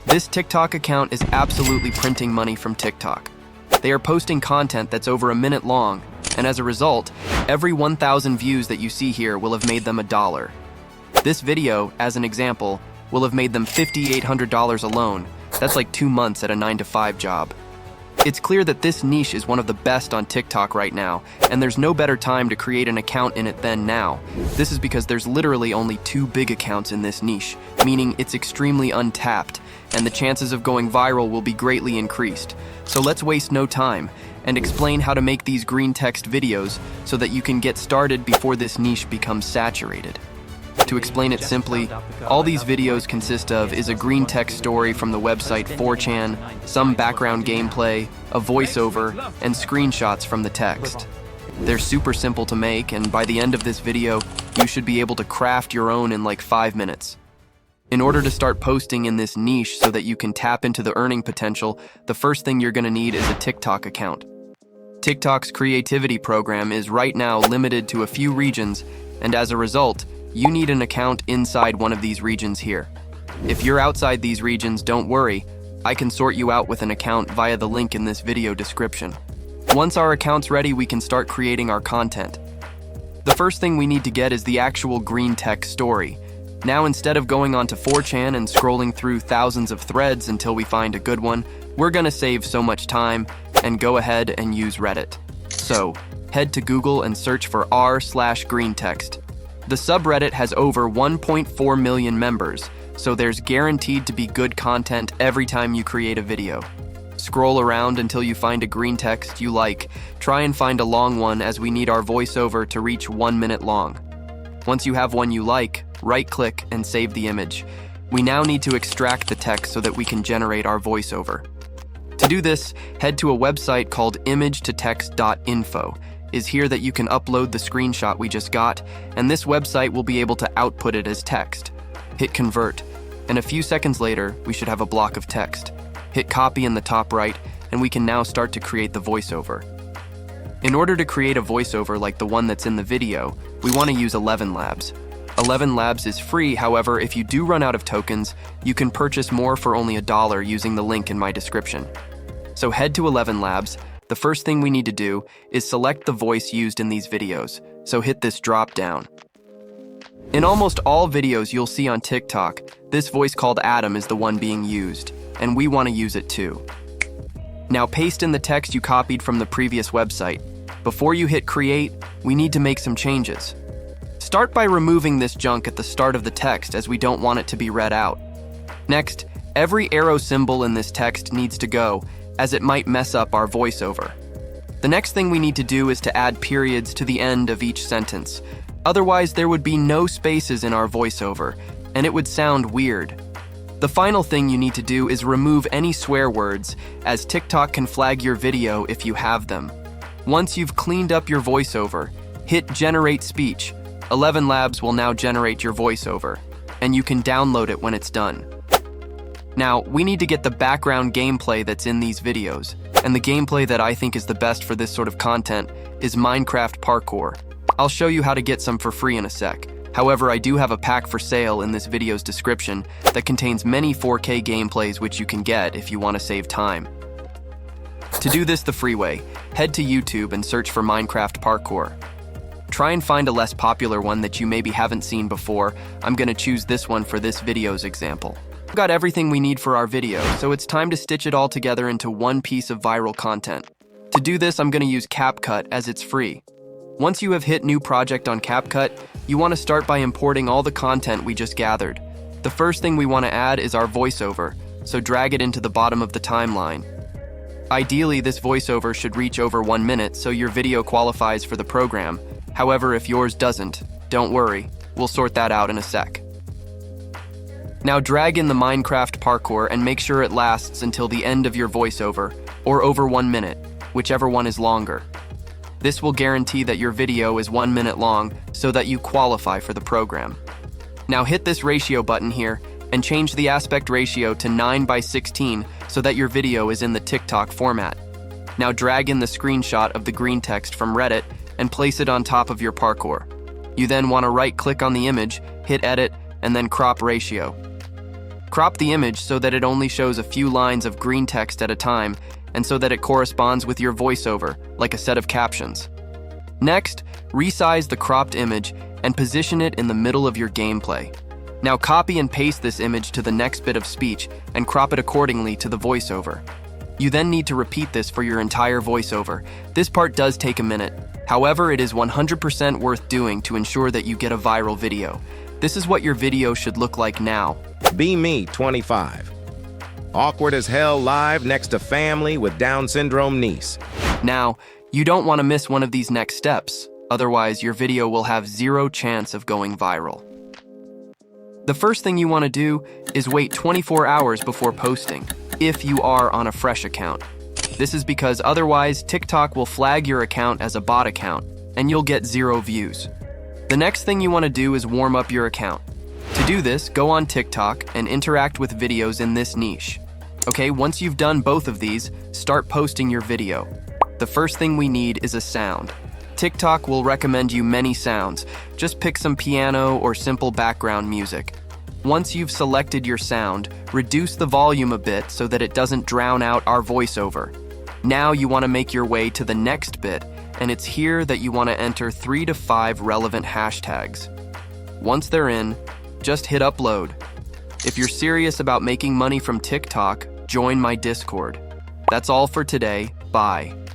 This TikTok account is absolutely printing money from TikTok. They are posting content that's over a minute long, and as a result, every 1,000 views that you see here will have made them $1. This video, as an example, will have made them $5,800 alone. That's like 2 months at a 9-to-5 job. It's clear that this niche is one of the best on TikTok right now, and there's no better time to create an account in it than now. This is because there's literally only 2 big accounts in this niche, meaning it's extremely untapped, and the chances of going viral will be greatly increased. So let's waste no time and explain how to make these green text videos so that you can get started before this niche becomes saturated. To explain it simply, all these videos consist of is a green text story from the website 4chan, some background gameplay, a voiceover, and screenshots from the text. They're super simple to make, and by the end of this video, you should be able to craft your own in like 5 minutes. In order to start posting in this niche so that you can tap into the earning potential, the first thing you're going to need is a TikTok account. TikTok's creativity program is right now limited to a few regions, and as a result, you need an account inside one of these regions here. If you're outside these regions, don't worry. I can sort you out with an account via the link in this video description. Once our account's ready, we can start creating our content. The first thing we need to get is the actual green text story. Now, instead of going onto 4chan and scrolling through thousands of threads until we find a good one, we're gonna save so much time and go ahead and use Reddit. So, head to Google and search for r/greentext. The subreddit has over 1.4 million members, so there's guaranteed to be good content every time you create a video. Scroll around until you find a green text you like. Try and find a long one, as we need our voiceover to reach 1 minute long. Once you have one you like, right-click and save the image. We now need to extract the text so that we can generate our voiceover. To do this, head to a website called image-to-text.info. Is here that you can upload the screenshot we just got, and this website will be able to output it as text. Hit convert, and a few seconds later, we should have a block of text. Hit copy in the top right, and we can now start to create the voiceover. In order to create a voiceover like the one that's in the video, we want to use 11 Labs. 11 Labs is free, however, if you do run out of tokens, you can purchase more for only $1 using the link in my description. So head to 11 Labs. The first thing we need to do is select the voice used in these videos, so hit this drop down. In almost all videos you'll see on TikTok, this voice called Adam is the one being used, and we want to use it too. Now paste in the text you copied from the previous website. Before you hit create, we need to make some changes. Start by removing this junk at the start of the text, as we don't want it to be read out. Next, every arrow symbol in this text needs to go, as it might mess up our voiceover. The next thing we need to do is to add periods to the end of each sentence. Otherwise, there would be no spaces in our voiceover, and it would sound weird. The final thing you need to do is remove any swear words, as TikTok can flag your video if you have them. Once you've cleaned up your voiceover, hit Generate Speech. 11 Labs will now generate your voiceover, and you can download it when it's done. Now, we need to get the background gameplay that's in these videos, and the gameplay that I think is the best for this sort of content is Minecraft parkour. I'll show you how to get some for free in a sec. However, I do have a pack for sale in this video's description that contains many 4K gameplays which you can get if you want to save time. To do this the free way, head to YouTube and search for Minecraft parkour. Try and find a less popular one that you maybe haven't seen before. I'm gonna choose this one for this video's example. We've got everything we need for our video, so it's time to stitch it all together into one piece of viral content. To do this, I'm gonna use CapCut as it's free. Once you have hit new project on CapCut, you wanna start by importing all the content we just gathered. The first thing we wanna add is our voiceover, so drag it into the bottom of the timeline. Ideally, this voiceover should reach over 1 minute, so your video qualifies for the program. However, if yours doesn't, don't worry, we'll sort that out in a sec. Now drag in the Minecraft parkour and make sure it lasts until the end of your voiceover, or over 1 minute, whichever one is longer. This will guarantee that your video is 1 minute long so that you qualify for the program. Now hit this ratio button here and change the aspect ratio to 9:16 so that your video is in the TikTok format. Now drag in the screenshot of the green text from Reddit and place it on top of your parkour. You then want to right-click on the image, hit edit, and then crop ratio. Crop the image so that it only shows a few lines of green text at a time and so that it corresponds with your voiceover, like a set of captions. Next, resize the cropped image and position it in the middle of your gameplay. Now copy and paste this image to the next bit of speech and crop it accordingly to the voiceover. You then need to repeat this for your entire voiceover. This part does take a minute. However, it is 100% worth doing to ensure that you get a viral video. This is what your video should look like now. Be me, 25. Awkward as hell live next to family with Down syndrome niece. Now, you don't want to miss one of these next steps. Otherwise, your video will have zero chance of going viral. The first thing you want to do is wait 24 hours before posting, if you are on a fresh account. This is because otherwise TikTok will flag your account as a bot account and you'll get 0 views. The next thing you want to do is warm up your account. To do this, go on TikTok and interact with videos in this niche. Okay, once you've done both of these, start posting your video. The first thing we need is a sound. TikTok will recommend you many sounds. Just pick some piano or simple background music. Once you've selected your sound, reduce the volume a bit so that it doesn't drown out our voiceover. Now you want to make your way to the next bit, and it's here that you want to enter 3 to 5 relevant hashtags. Once they're in, just hit upload. If you're serious about making money from TikTok, join my Discord. That's all for today. Bye.